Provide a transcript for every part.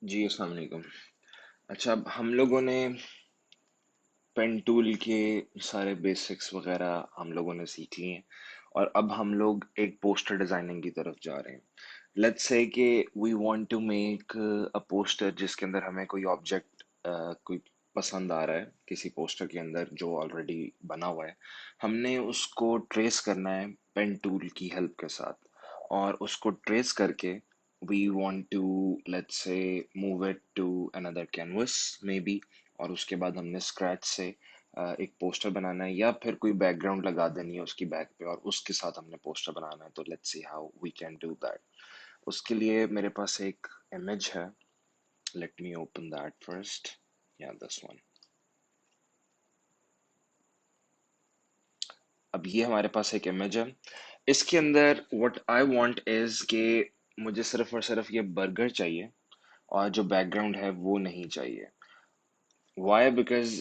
जी, अस्सलाम वालेकुम। अच्छा, अब हम लोगों ने पेन टूल के सारे बेसिक्स वगैरह हम लोगों ने सीख लिए हैं और अब हम लोग एक पोस्टर डिजाइनिंग की तरफ जा रहे हैं। लेट्स से कि we want to make a poster जिसके अंदर हमें कोई ऑब्जेक्ट कोई पसंद आ रहा है किसी पोस्टर के अंदर जो ऑलरेडी बना हुआ है। हमने उसको ट्रेस करना है पेन टूल की हेल्प के साथ और उसको ट्रेस करके we want to let's say move it to another canvas maybe और उसके बाद हमने स्क्रैच से एक पोस्टर बनाना है या फिर कोई बैकग्राउंड लगा देनी है उसकी बैक पे और उसके साथ हमने पोस्टर बनाना है। तो let's see how we can do that. उसके लिए मेरे पास एक इमेज है। Let me open that first. या दिस वन। अब ये हमारे पास एक इमेज है। इसके अंदर व्हाट आई वांट इज कि मुझे सिर्फ और सिर्फ ये बर्गर चाहिए और जो बैकग्राउंड है वो नहीं चाहिए। वाई बिकॉज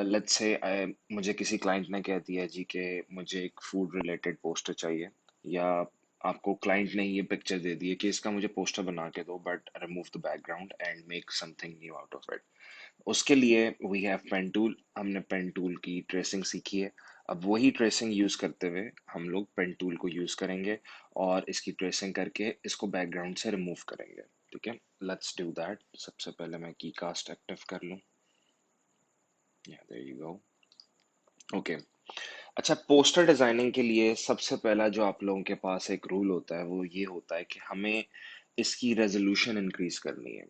लेट्स से मुझे किसी क्लाइंट ने कह दिया जी कि मुझे एक फूड रिलेटेड पोस्टर चाहिए या आपको क्लाइंट ने ये पिक्चर दे दी है कि इसका मुझे पोस्टर बना के दो but remove the background and make something new out of it. उसके लिए वी हैव पेन टूल। हमने पेन टूल की ट्रेसिंग सीखी है। अब वही ट्रेसिंग यूज करते हुए हम लोग पेन टूल को यूज करेंगे और इसकी ट्रेसिंग करके इसको बैकग्राउंड से रिमूव करेंगे। ठीक है, लेट्स डू दैट। सबसे पहले मैं की कास्ट एक्टिव कर लूँ। या देयर यू गो। ओके। अच्छा, पोस्टर डिजाइनिंग के लिए सबसे पहला जो आप लोगों के पास एक रूल होता है वो ये होता है कि हमें इसकी रेजोल्यूशन इंक्रीज करनी है।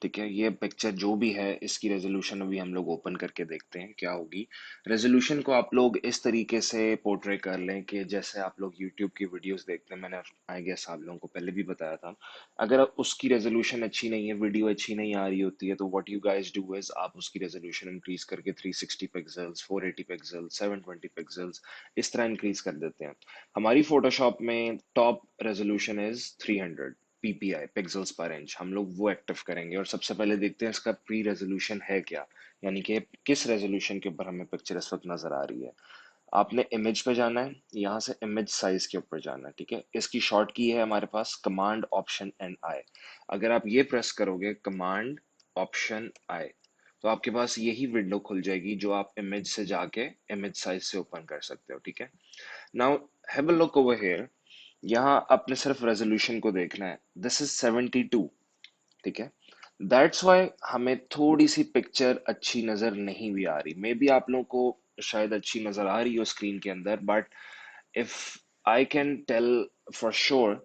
ठीक है, ये पिक्चर जो भी है इसकी रेजोल्यूशन अभी हम लोग ओपन करके देखते हैं क्या होगी। रेजोल्यूशन को आप लोग इस तरीके से पोर्ट्रे कर लें कि जैसे आप लोग यूट्यूब की वीडियोस देखते हैं। मैंने आई गेस आप लोगों को पहले भी बताया था। अगर उसकी रेजोल्यूशन अच्छी नहीं है, वीडियो अच्छी नहीं आ रही होती है, तो what you guys do is आप उसकी रेजोल्यूशन इंक्रीज करके 360 पिक्सल्स, 480 पिक्सल्स, 720 पिक्सल्स इस तरह इंक्रीज कर देते हैं। हमारी फोटोशॉप में top resolution is 300 PPI, pixels पर इंच। हम लोग वो एक्टिव करेंगे और सबसे पहले देखते हैं इसका प्री रेजोल्यूशन है क्या, यानी कि किस रेजोल्यूशन के ऊपर हमें पिक्चर इस वक्त नजर आ रही है। आपने इमेज पे जाना है, यहाँ से इमेज साइज के ऊपर जाना है। ठीक है, इसकी शॉर्ट की है हमारे पास कमांड ऑप्शन एंड आई। अगर आप ये प्रेस करोगे कमांड ऑप्शन आई तो आपके पास यही विंडो खुल जाएगी जो आप इमेज से जाके इमेज साइज से ओपन कर सकते हो। ठीक है, now have a look over here. यहाँ आपने सिर्फ रेजोल्यूशन को देखना है। This is 72। ठीक है, दैट्स वाई हमें थोड़ी सी पिक्चर अच्छी नजर नहीं भी आ रही। मे बी आप लोगों को शायद अच्छी नजर आ रही हो स्क्रीन के अंदर, but if I can tell for sure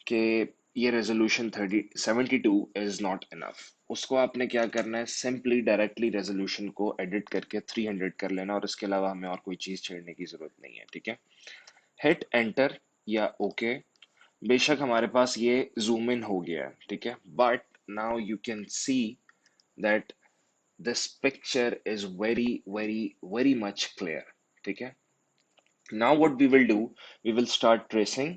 कि ये रेजोल्यूशन 72 इज नॉट इनफ। उसको आपने क्या करना है, सिंपली डायरेक्टली रेजोल्यूशन को एडिट करके 300 कर लेना और इसके अलावा हमें और कोई चीज छेड़ने की जरूरत नहीं है। ठीक है, हिट एंटर या ओके। बेशक हमारे पास ये जूम इन हो गया है। ठीक है, but now you can see that this picture is very very very much clear. ठीक है, now what we will do, we will start tracing.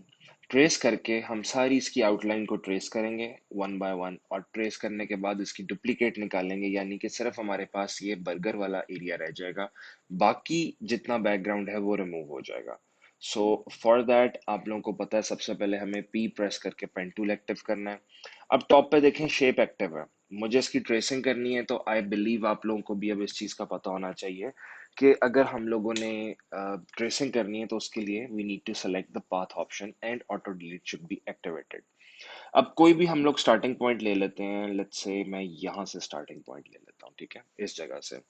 Trace करके हम सारी इसकी आउटलाइन को ट्रेस करेंगे वन बाय वन और ट्रेस करने के बाद इसकी डुप्लीकेट निकालेंगे, यानी कि सिर्फ हमारे पास ये बर्गर वाला एरिया रह जाएगा। बाकी जितना बैकग्राउंड है वो रिमूव हो जाएगा। सो फॉर दैट आप लोगों को पता है सबसे पहले हमें पी प्रेस करके पेन टूल एक्टिव करना है। अब टॉप पे देखें शेप एक्टिव है। मुझे इसकी ट्रेसिंग करनी है तो आई बिलीव आप लोगों को भी अब इस चीज का पता होना चाहिए कि अगर हम लोगों ने ट्रेसिंग करनी है तो उसके लिए we need to select the path option and auto delete should be activated. अब कोई भी हम लोग स्टार्टिंग पॉइंट ले लेते हैं। लेट्स से मैं यहाँ से स्टार्टिंग पॉइंट ले लेता हूँ। ठीक है, इस जगह से।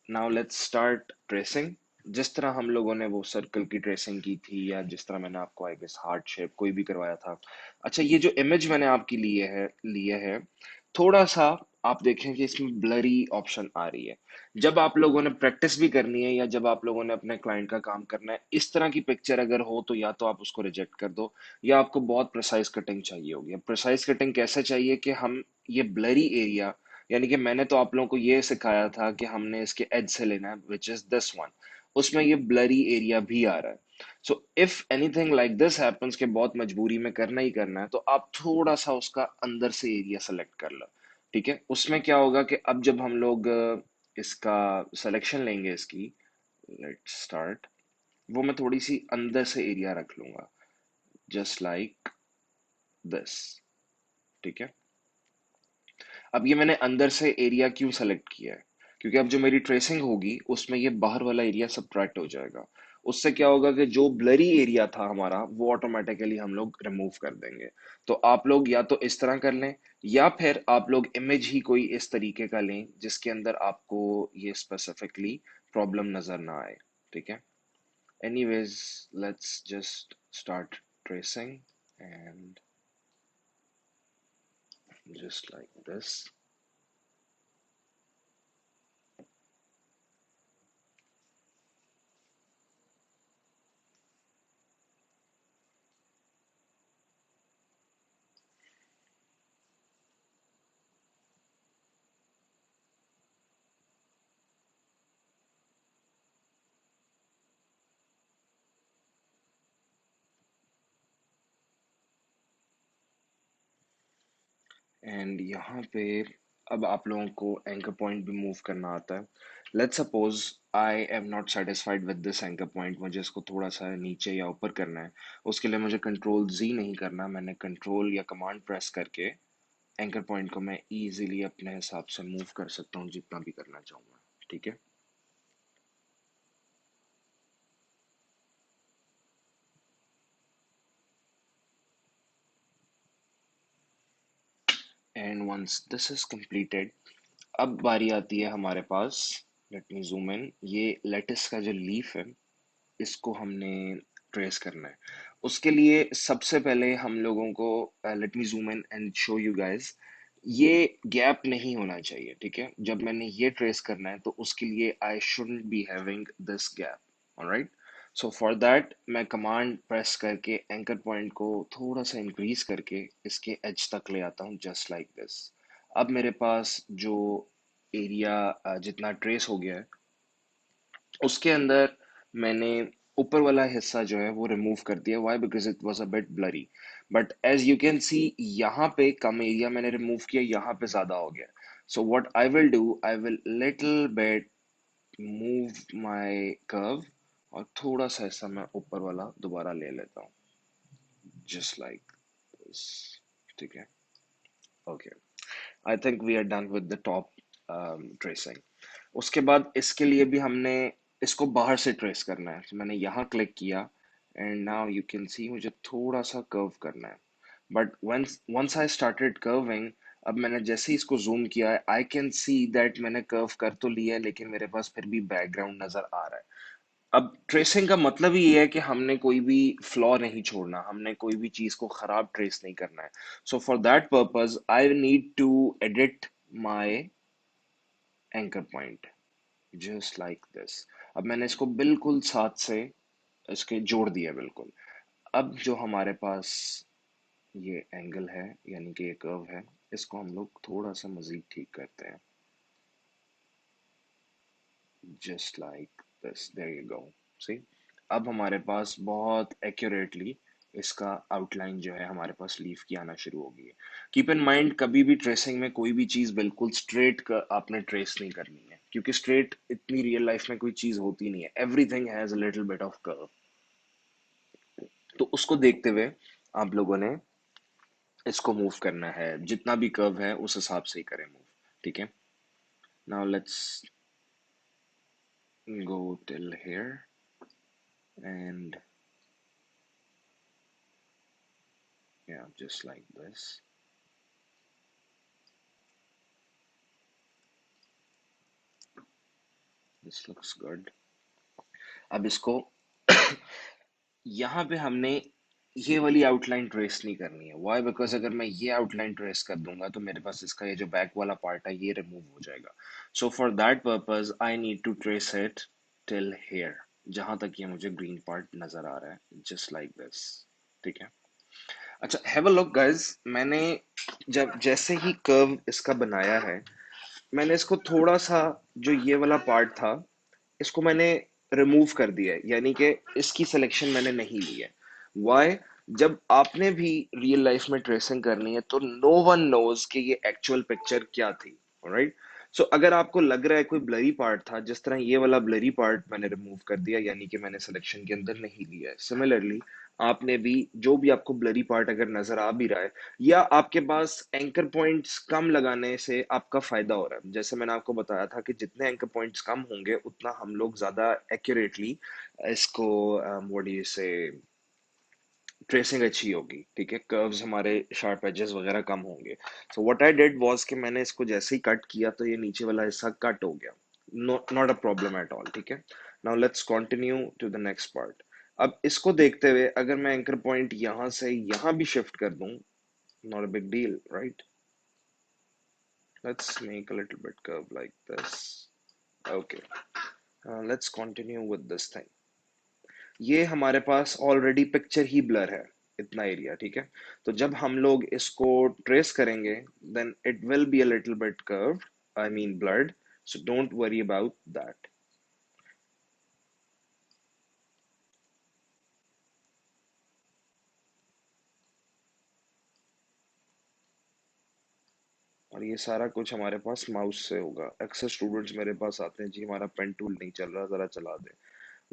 Now let's start tracing. जिस तरह हम लोगों ने वो सर्कल की ट्रेसिंग की थी या जिस तरह मैंने आपको आई गेस हार्ट शेप कोई भी करवाया था। अच्छा, ये जो इमेज मैंने आपकी लिए है थोड़ा सा आप देखें कि इसमें ब्लरी ऑप्शन आ रही है। जब आप लोगों ने प्रैक्टिस भी करनी है या जब आप लोगों ने अपने क्लाइंट का काम करना है, इस तरह की पिक्चर अगर हो तो या तो आप उसको रिजेक्ट कर दो या आपको बहुत प्रिसाइज कटिंग चाहिए होगी। अब प्रिसाइज कटिंग कैसे चाहिए कि हम ये ब्लरी एरिया, यानी कि मैंने तो आप लोगों को ये सिखाया था कि हमने इसके एज से लेना है विच इज दिस वन। उसमें ये ब्लरी एरिया भी आ रहा है। So if anything like this happens के बहुत मजबूरी में करना ही करना है तो आप थोड़ा सा उसका अंदर से एरिया सेलेक्ट कर लो। ठीक है, उसमें क्या होगा कि अब जब हम लोग इसका सिलेक्शन लेंगे इसकी, लेट्स स्टार्ट, वो मैं थोड़ी सी अंदर से एरिया रख लूंगा जस्ट लाइक दिस। ठीक है, अब ये मैंने अंदर से एरिया क्यों सेलेक्ट किया है, क्योंकि अब जो मेरी ट्रेसिंग होगी उसमें ये बाहर वाला एरिया सब्ट्रैक्ट हो जाएगा। उससे क्या होगा कि जो ब्लरी एरिया था हमारा वो ऑटोमेटिकली हम लोग रिमूव कर देंगे। तो आप लोग या तो इस तरह कर लें, या फिर आप लोग इमेज ही कोई इस तरीके का लें जिसके अंदर आपको ये स्पेसिफिकली प्रॉब्लम नजर ना आए। ठीक है। Anyways, let's just start tracing and just like this. And यहाँ पे अब आप लोगों को एंकर पॉइंट भी मूव करना आता है। Let's suppose I am not satisfied with this anchor point, मुझे इसको थोड़ा सा नीचे या ऊपर करना है। उसके लिए मुझे कंट्रोल जी नहीं करना, मैंने कंट्रोल या कमांड प्रेस करके एंकर पॉइंट को मैं इजीली अपने हिसाब से मूव कर सकता हूँ जितना भी करना चाहूँगा। ठीक है। And once this is completed, अब बारी आती है हमारे पास। Let me zoom in. ये लेटिस का जो लीफ है इसको हमने ट्रेस करना है। उसके लिए सबसे पहले हम लोगों को, let me zoom in and show you guys, ये गैप नहीं होना चाहिए। ठीक है। जब मैंने ये ट्रेस करना है तो उसके लिए I shouldn't be having this gap. Alright. So for that मैं कमांड प्रेस करके एंकर पॉइंट को थोड़ा सा इंक्रीज करके इसके एज तक ले आता हूँ, जस्ट लाइक दिस। अब मेरे पास जो एरिया जितना ट्रेस हो गया है उसके अंदर मैंने ऊपर वाला हिस्सा जो है वो रिमूव कर दिया। Why? Because it was a bit blurry. But as you can see, यहाँ पे कम एरिया मैंने रिमूव किया, यहाँ पे ज्यादा हो गया। So what I will do, I will little bit move my curve, और थोड़ा सा हिस्सा मैं ऊपर वाला दोबारा ले लेता हूँ, जस्ट लाइक दिस। ठीक है। Okay. I think we are done with the top tracing. उसके बाद इसके लिए भी हमने इसको बाहर से ट्रेस करना है। तो मैंने यहाँ क्लिक किया and now you can see मुझे थोड़ा सा कर्व करना है। But once once I started curving, अब मैंने जैसे ही इसको जूम किया है आई कैन सी दैट मैंने कर्व कर तो लिया है लेकिन मेरे पास फिर भी बैकग्राउंड नजर आ रहा है। अब ट्रेसिंग का मतलब ही ये है कि हमने कोई भी फ्लॉ नहीं छोड़ना, हमने कोई भी चीज को खराब ट्रेस नहीं करना है। So for that purpose I need to edit my anchor point, just like this. अब मैंने इसको बिल्कुल साथ से इसके जोड़ दिया बिल्कुल। अब जो हमारे पास ये एंगल है, यानी कि ये कर्व है, इसको हम लोग थोड़ा सा मजीद ठीक करते हैं, just like this. There you go. See, अब हमारे पास बहुत एक्यूरेटली इसका आउटलाइन जो है हमारे पास लीफ की आना शुरू हो गई है। कीप इन माइंड, कभी भी ट्रेसिंग में कोई भी चीज बिल्कुल स्ट्रेट का आपने ट्रेस नहीं करनी है, क्योंकि स्ट्रेट इतनी रियल लाइफ में कोई चीज होती नहीं है। Everything has a little bit of curve. तो उसको देखते हुए आप लोगों ने इसको मूव करना है, जितना भी कर्व है उस हिसाब से ही करें मूव। ठीक है। Now let's go till here, and yeah, just like this. This looks good. अब इसको यहाँ पे हमने ये वाली आउटलाइन ट्रेस नहीं करनी है। वाई? बिकॉज अगर मैं ये आउटलाइन ट्रेस कर दूंगा तो मेरे पास इसका ये जो बैक वाला पार्ट है ये रिमूव हो जाएगा। So for that purpose I need to trace it till here, जहां तक ये मुझे ग्रीन पार्ट नजर आ रहा है, जस्ट लाइक दिस। ठीक है। अच्छा, हैव अ लुक गाइस। मैंने जब जैसे ही कर्व इसका बनाया है, मैंने इसको थोड़ा सा, जो ये वाला पार्ट था इसको मैंने रिमूव कर दिया है, यानी कि इसकी सिलेक्शन मैंने नहीं ली है। वाई? जब आपने भी रियल लाइफ में ट्रेसिंग करनी है तो नो वन नोज कि ये एक्चुअल पिक्चर क्या थी। राइट। सो अगर आपको लग रहा है कोई ब्लरी पार्ट था, जिस तरह ये वाला ब्लरी पार्ट मैंने रिमूव कर दिया, यानी कि मैंने सिलेक्शन के अंदर नहीं लिया है। सिमिलरली आपने भी जो भी आपको ब्लरी पार्ट अगर नजर आ भी रहा है, या आपके पास एंकर पॉइंट्स कम लगाने से आपका फायदा हो रहा है, जैसे मैंने आपको बताया था कि जितने एंकर पॉइंट्स कम होंगे उतना हम लोग ज्यादा एक्यूरेटली इसको व्हाट डू यू से ट्रेसिंग अच्छी होगी, ठीक है, कर्व्स हमारे शार्प एजेस वगैरह कम होंगे। So what I did was कि मैंने इसको जैसे ही कट किया तो ये नीचे वाला हिस्सा कट हो गया। Not a problem at all, ठीक है। Now let's continue to the next part. अब इसको देखते हुए अगर मैं एंकर पॉइंट यहां से यहां भी शिफ्ट कर दूं, not a big deal, right? Let's make a little bit curve like this. Okay, let's continue with this thing. ये हमारे पास ऑलरेडी पिक्चर ही ब्लर है, इतना एरिया, ठीक है। तो जब हम लोग इसको ट्रेस करेंगे then it will be a little bit curved, I mean blurred, so don't worry about that. और ये सारा कुछ हमारे पास माउस से होगा। अक्सर स्टूडेंट्स मेरे पास आते हैं, जी हमारा पेन टूल नहीं चल रहा, जरा चला दे।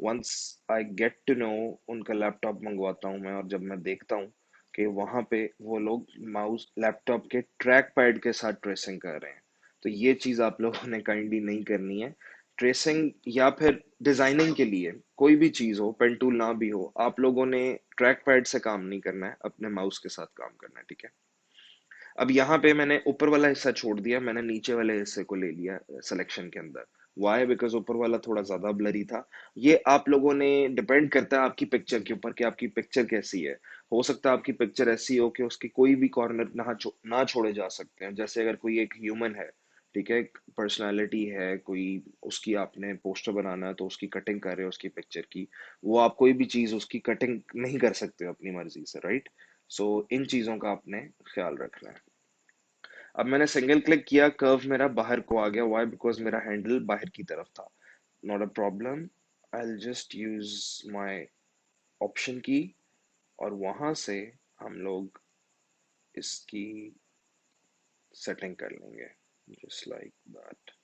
Once I get to know, उनका लैपटॉप मंगवाता हूँ मैं, और जब मैं देखता हूँ कि वहां पे वो लोग माउस लैपटॉप के ट्रैक पैड के साथ ट्रेसिंग कर रहे हैं, तो ये चीज आप लोगों ने काइंडली नहीं करनी है। ट्रेसिंग या फिर डिजाइनिंग के लिए कोई भी चीज हो, पेन टूल ना भी हो, आप लोगों ने ट्रैक पैड से काम नहीं करना है, अपने माउस के साथ काम करना है, ठीक है। अब यहाँ पे मैंने ऊपर वाला हिस्सा छोड़ दिया, मैंने नीचे वाले हिस्से को ले लिया सिलेक्शन के अंदर। वाई? बिकॉज ऊपर वाला थोड़ा ज्यादा ब्लरी था। ये आप लोगों ने, डिपेंड करता है आपकी पिक्चर के ऊपर कि आपकी पिक्चर कैसी है। हो सकता है आपकी पिक्चर ऐसी हो कि उसकी कोई भी कॉर्नर ना छोड़े जा सकते हैं। जैसे अगर कोई एक ह्यूमन है, ठीक है, एक पर्सनालिटी है कोई, उसकी आपने पोस्टर बनाना है तो उसकी कटिंग कर रहे हो उसकी पिक्चर की, वो आप कोई भी चीज उसकी कटिंग नहीं कर सकते हो अपनी मर्जी से, राइट? सो इन चीजों का आपने ख्याल रखना है। अब मैंने सिंगल क्लिक किया, कर्व मेरा बाहर को आ गया। व्हाई? बिकॉज मेरा हैंडल बाहर की तरफ था। Not a problem, I just use my option की, और वहां से हम लोग इसकी सेटिंग कर लेंगे, just like that.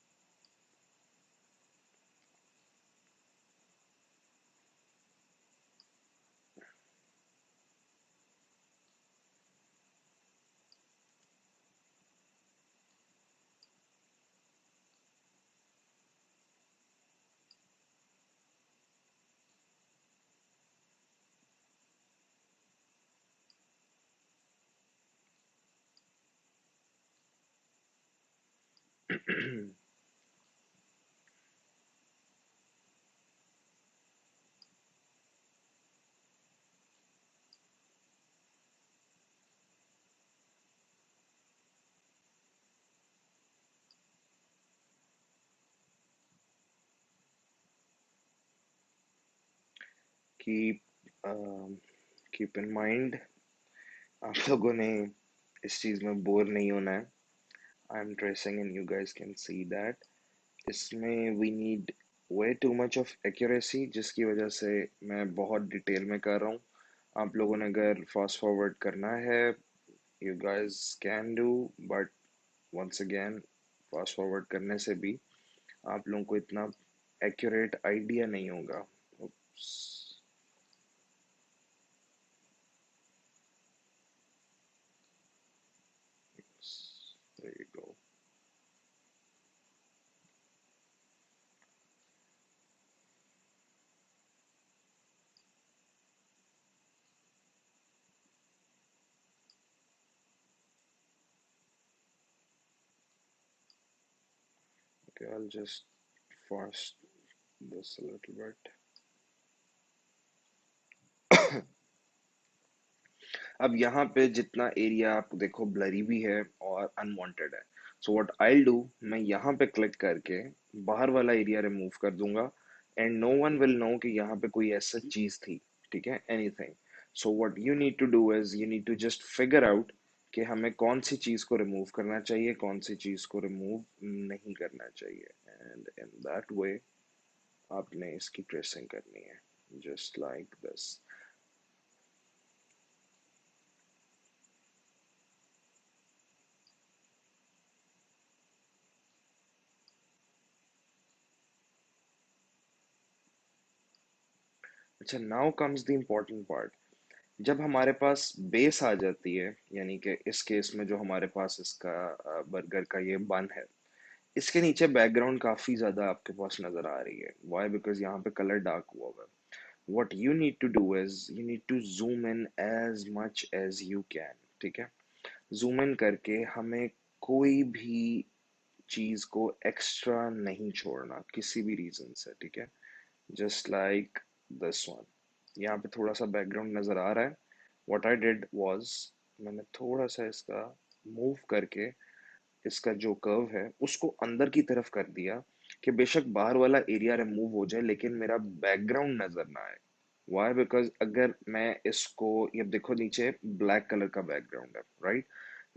Keep keep in mind, आप लोगों ने इस चीज में बोर नहीं होना है। I am tracing and you guys can see that इसमें we need way too much of accuracy, जिसकी वजह से मैं बहुत डिटेल में कर रहा हूँ। आप लोगों ने अगर फास्ट फॉरवर्ड करना है, you guys can do, but once again, fast forward करने से भी आप लोगों को इतना एक्यूरेट आइडिया नहीं होगा। Oops. There you go. Okay, I'll just fast this a little bit. अब यहाँ पे जितना एरिया आप देखो ब्लरी भी है और अनवांटेड है, सो व्हाट आई डू, मैं यहाँ पे क्लिक करके बाहर वाला एरिया रिमूव कर दूंगा, and no one will know कि यहाँ पे कोई ऐसा चीज थी, ठीक है, anything. So what you need to do is you need to just figure out कि हमें कौन सी चीज को रिमूव करना चाहिए, कौन सी चीज को रिमूव नहीं करना चाहिए, एंड इन दैट वे आपने इसकी ट्रेसिंग करनी है, जस्ट लाइक दिस। अच्छा, now comes the important part. जब हमारे पास बेस आ जाती है, यानी कि इस केस में जो हमारे पास इसका बर्गर का ये बन है, इसके नीचे बैकग्राउंड काफी ज्यादा आपके पास नजर आ रही है। वाई? बिकॉज यहाँ पे कलर डार्क हुआ हुआ है। What you need to do is you need to zoom in as much as you can. ठीक है? जूम इन करके हमें कोई भी चीज को एक्स्ट्रा नहीं छोड़ना किसी भी रीजन से। ठीक है? Just like this one. यहाँ पे थोड़ा सा बैकग्राउंड नजर आ रहा है। व्हाट आई डिड वाज, मैंने थोड़ा सा इसका मूव करके इसका जो कर्व है उसको अंदर की तरफ कर दिया, कि बेशक बाहर वाला एरिया रिमूव हो जाए लेकिन मेरा बैकग्राउंड नजर ना आए। वाई? बिकॉज अगर मैं इसको, ये देखो नीचे ब्लैक कलर का बैकग्राउंड है, राइट?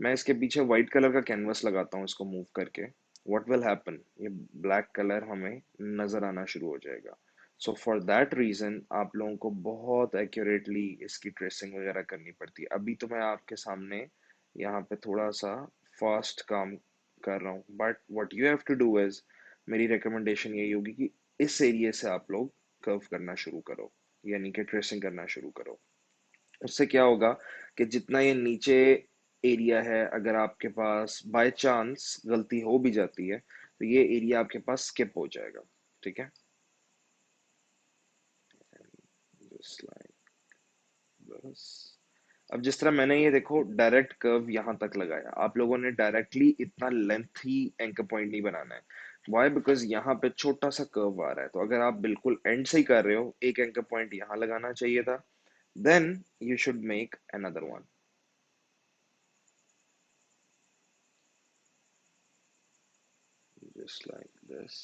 मैं इसके पीछे व्हाइट कलर का कैनवस लगाता हूँ इसको मूव करके, व्हाट विल हैपन, ये ब्लैक कलर हमें नजर आना शुरू हो जाएगा। सो फॉर दैट रीजन आप लोगों को बहुत एक्यूरेटली इसकी ट्रेसिंग वगैरह करनी पड़ती है। अभी तो मैं आपके सामने यहाँ पे थोड़ा सा फास्ट काम कर रहा हूँ, but what you have to do is, मेरी रिकमेंडेशन यही होगी कि इस एरिया से आप लोग कर्व करना शुरू करो, यानी कि ट्रेसिंग करना शुरू करो। उससे क्या होगा कि जितना ये नीचे एरिया है, अगर आपके पास बाय चांस गलती हो भी जाती है तो ये एरिया आपके पास स्किप हो जाएगा। ठीक है? जस्ट लाइक बस। अब जिस तरह मैंने ये देखो डायरेक्ट कर्व यहाँ तक लगाया, आप लोगों ने डायरेक्टली इतना लेंथी एंकर पॉइंट नहीं बनाना है। वाई? बिकॉज यहाँ पे छोटा सा कर्व आ रहा है, तो अगर आप बिल्कुल एंड से ही कर रहे हो, एक एंकर पॉइंट यहाँ लगाना चाहिए था, then you should make another one, just like this.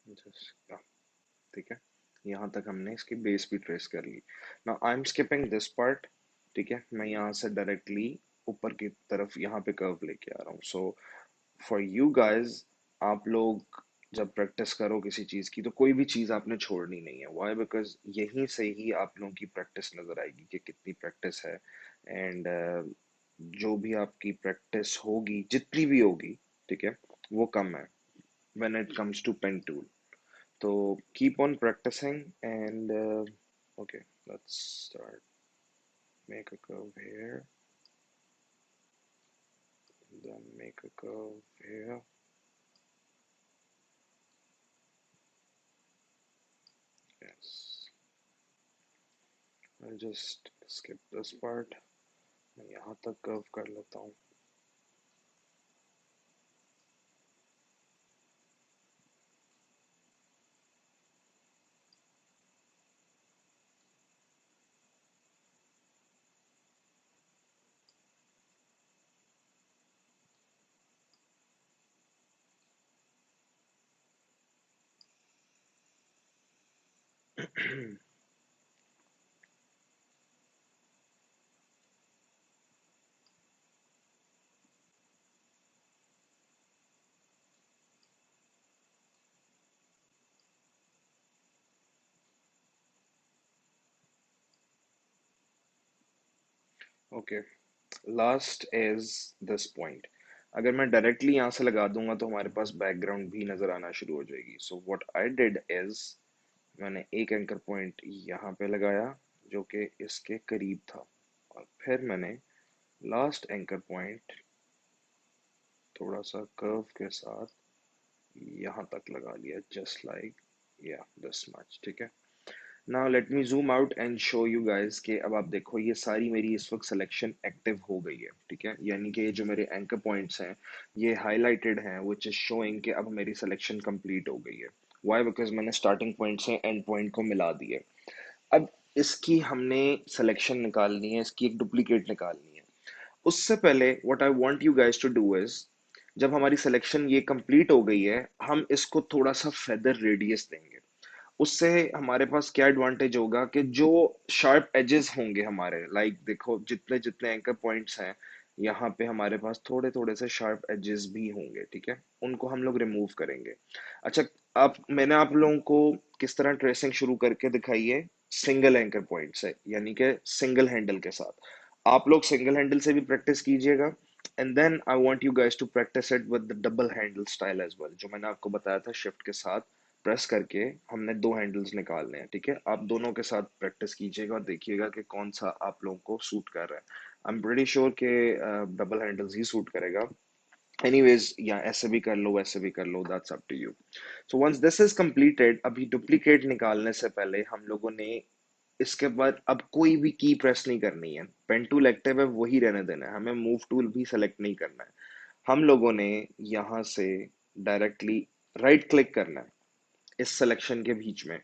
Just, ठीक है? यहाँ तक हमने इसकी बेस भी ट्रेस कर ली। Now I am skipping this part. ठीक है? मैं यहाँ से डायरेक्टली ऊपर की तरफ यहाँ पे कर्व लेके आ रहा हूँ। सो फॉर यू गाइज, आप लोग जब प्रैक्टिस करो किसी चीज की तो कोई भी चीज आपने छोड़नी नहीं है। व्हाई? बिकॉज यहीं से ही आप लोगों की प्रैक्टिस नजर आएगी कि कितनी प्रैक्टिस है। एंड जो भी आपकी प्रैक्टिस होगी, जितनी भी होगी, ठीक है, वो कम है when it comes to pen tool. So keep on practicing and okay, let's start. Make a curve here, then make a curve here. Yes, I'll just skip this part. मैं यहाँ तक कर्व कर लेता हूँ। Okay, last is this point. अगर मैं directly यहाँ से लगा दूंगा तो हमारे पास बैकग्राउंड भी नजर आना शुरू हो जाएगी। So what I did is, मैंने एक एंकर पॉइंट यहाँ पे लगाया जो कि इसके करीब था, और फिर मैंने लास्ट एंकर पॉइंट थोड़ा सा कर्व के साथ यहाँ तक लगा लिया, जस्ट लाइक या दिस मच। ठीक है? Now let me zoom out and show you guys कि अब आप देखो ये सारी मेरी इस वक्त सिलेक्शन एक्टिव हो गई है। ठीक है? यानी कि ये जो मेरे एंकर पॉइंट्स हैं ये हाईलाइटेड हैं, विच इज शोइंग कि अब मेरी सिलेक्शन कंप्लीट हो गई है। व्हाई? बिकॉज मैंने स्टार्टिंग पॉइंट से एंड पॉइंट को मिला दिए। अब इसकी हमने सिलेक्शन निकालनी है, इसकी एक डुप्लीकेट निकालनी है। उससे पहले what I want you guys to do is, जब हमारी सिलेक्शन ये कंप्लीट हो गई है, हम इसको थोड़ा सा फेदर रेडियस देंगे। उससे हमारे पास क्या एडवांटेज होगा कि जो शार्प एजेस होंगे हमारे, लाइक देखो जितने जितने एंकर पॉइंट्स हैं, यहाँ पे हमारे पास थोड़े थोड़े से शार्प एजेस भी होंगे, ठीक है, उनको हम लोग रिमूव करेंगे। अच्छा, आप मैंने आप लोगों को किस तरह ट्रेसिंग शुरू करके दिखाई है, सिंगल एंकर पॉइंट से, यानी कि सिंगल हैंडल के साथ। आप लोग सिंगल हैंडल से भी प्रैक्टिस कीजिएगा, and then I want you guys to practice it with the double handle style as well, जो मैंने आपको बताया था शिफ्ट के साथ प्रेस करके हमने दो हैंडल्स निकालने हैं, ठीक है। आप दोनों के साथ प्रैक्टिस कीजिएगा और देखिएगा कि कौन सा आप लोगों को सूट कर रहा है। आई एम प्रीटी श्योर कि डबल हैंडल्स ही सूट करेगा। एनीवेज, या ऐसे भी कर लो वैसे भी कर लो, that's up to you. So once this is completed, अभी डुप्लीकेट निकालने से पहले हम लोगों ने इसके बाद अब कोई भी की प्रेस नहीं करनी है। पेन टूल एक्टिव है, वही रहने देना है, हमें मूव टूल भी सेलेक्ट नहीं करना है। हम लोगों ने यहाँ से डायरेक्टली राइट क्लिक करना है इस सिलेक्शन के बीच में।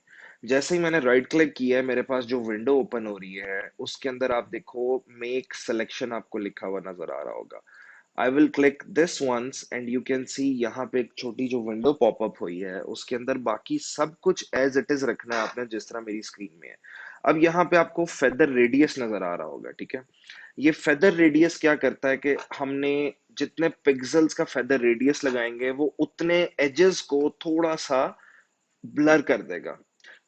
जैसे ही मैंने राइट क्लिक किया है, मेरे पास जो विंडो ओपन हो रही है उसके अंदर आप देखो मेक सिलेक्शन आपको लिखा हुआ नजर आ रहा होगा। I will click this once and you can see यहाँ पे एक छोटी जो विंडो पॉपअप हुई है, उसके अंदर बाकी सब कुछ एज इट इज रखना है आपने, जिस तरह मेरी स्क्रीन में है। अब यहाँ पे आपको फेदर रेडियस नजर आ रहा होगा, ठीक है। ये फेदर रेडियस क्या करता है कि हमने जितने पिक्सल्स का फेदर रेडियस लगाएंगे, वो उतने एजेस को थोड़ा सा ब्लर कर देगा।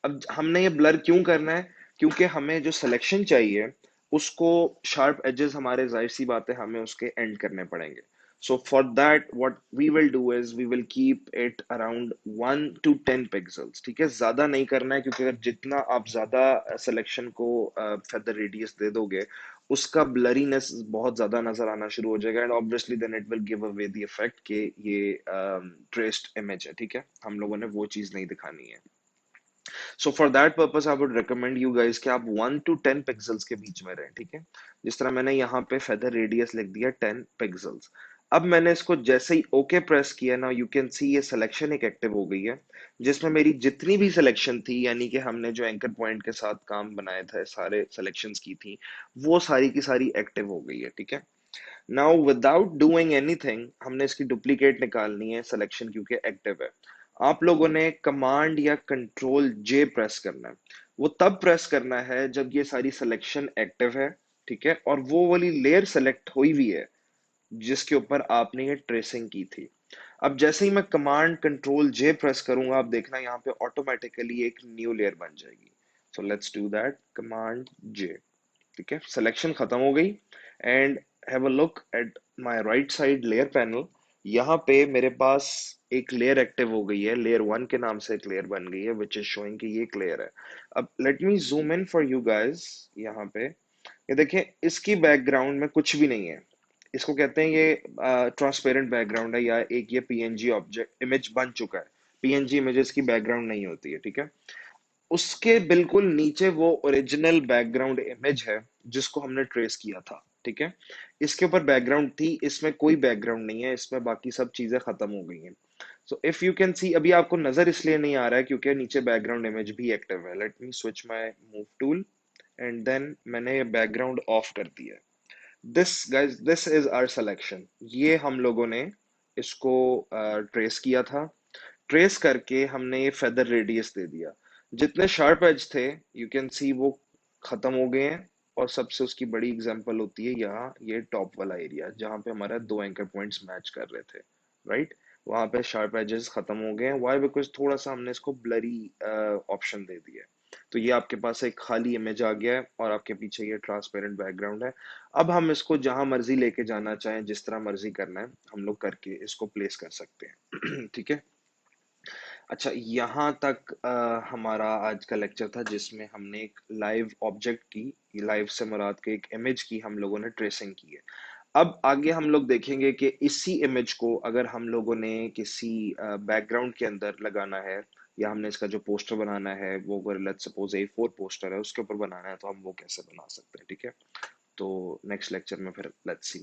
अब हमने ये ब्लर क्यों करना है, क्योंकि हमें जो सिलेक्शन चाहिए उसको शार्प एजेस हमारे, जाहिर सी बात है, हमें उसके एंड करने पड़ेंगे। So for that what we will do is we will keep it around 1 to 10 pixels, ठीक है, ज्यादा नहीं करना है, क्योंकि अगर जितना आप ज्यादा सिलेक्शन को फेदर रेडियस दे दोगे, उसका ब्लरीनेस बहुत ज्यादा नजर आना शुरू हो जाएगा, and obviously then it will give away the effect कि ये ट्रेस्ड इमेज है, ठीक है। हम लोगों ने वो चीज नहीं दिखानी है। So for that purpose I would recommend you guys कि आप 1 to 10 पिक्सल्स के बीच में रहें, ठीक है। जिस तरह मैंने यहाँ पे फेदर रेडियस लिख दिया 10 पिक्सल्स। अब मैंने इसको जैसे ही ओके प्रेस किया ना, यू कैन सी ये सिलेक्शन एक एक्टिव हो गई है, जिसमें मेरी जितनी भी सिलेक्शन थी, यानी कि हमने जो एंकर पॉइंट के साथ काम बनाए थे, सारे सिलेक्शंस की थी, वो सारी की सारी एक्टिव हो गई है, ठीक है। नाउ विदाउट डूइंग एनीथिंग, हमने इसकी डुप्लीकेट निकालनी है सिलेक्शन, क्योंकि एक्टिव है। आप लोगों ने कमांड या कंट्रोल जे प्रेस करना है। वो तब प्रेस करना है जब ये सारी सिलेक्शन एक्टिव है, ठीक है, और वो वाली लेयर सेलेक्ट हुई हुई है जिसके ऊपर आपने ये ट्रेसिंग की थी। अब जैसे ही मैं कमांड कंट्रोल जे प्रेस करूंगा, आप देखना यहाँ पे ऑटोमेटिकली एक न्यू लेयर बन जाएगी। So let's do that, command J, ठीक है, सिलेक्शन खत्म हो गई। And have a look at my right side layer panel. यहाँ पे मेरे पास एक लेयर एक्टिव हो गई है, लेयर 1 के नाम से एक लेयर बन गई है, विच इज शोइंग कि ये एक लेयर है। अब let me zoom in for you guys. यहाँ पे ये देखें, इसकी बैकग्राउंड में कुछ भी नहीं है। इसको कहते हैं ये ट्रांसपेरेंट बैकग्राउंड है, या एक ये पीएनजी ऑब्जेक्ट इमेज बन चुका है। पीएनजी इमेजेस की बैकग्राउंड नहीं होती है, ठीक है। उसके बिल्कुल नीचे वो ओरिजिनल बैकग्राउंड इमेज है जिसको हमने ट्रेस किया था, ठीक है। इसके ऊपर बैकग्राउंड थी, इसमें कोई बैकग्राउंड नहीं है, इसमें बाकी सब चीजें खत्म हो गई हैं। सो इफ यू कैन सी, अभी आपको नजर इसलिए नहीं आ रहा है क्योंकि नीचे बैकग्राउंड इमेज भी एक्टिव है। Let me switch my move tool and then मैंने ये बैकग्राउंड ऑफ कर दिया। This guys, this is our selection. ये हम लोगों ने इसको ट्रेस किया था। ट्रेस करके हमने ये फेदर रेडियस दे दिया। जितने शार्प एज थे, यू कैन सी वो खत्म हो गए हैं। और सबसे उसकी बड़ी एग्जांपल होती है यहाँ ये टॉप वाला एरिया, जहाँ पे हमारा दो एंकर पॉइंट्स मैच कर रहे थे, राइट। वहां पे शार्प एजेस खत्म हो गए हैं। वाई? बिकॉज थोड़ा सा हमने इसको ब्लरी ऑप्शन दे दिया है। तो ये आपके पास एक खाली इमेज आ गया है और आपके पीछे ये ट्रांसपेरेंट बैकग्राउंड है। अब हम इसको जहां मर्जी लेके जाना चाहें, जिस तरह मर्जी करना है, हम लोग करके इसको प्लेस कर सकते हैं। ठीक है। अच्छा, यहाँ तक हमारा आज का लेक्चर था, जिसमें हमने एक लाइव ऑब्जेक्ट की, लाइव से मुराद के एक इमेज की हम लोगों ने ट्रेसिंग की है। अब आगे हम लोग देखेंगे कि इसी इमेज को अगर हम लोगों ने किसी बैकग्राउंड के अंदर लगाना है, या हमने इसका जो पोस्टर बनाना है, वो अगर लेट्स सपोज A4 पोस्टर है, उसके ऊपर बनाना है, तो हम वो कैसे बना सकते हैं, ठीक है। तो नेक्स्ट लेक्चर में फिर लेट्स सी।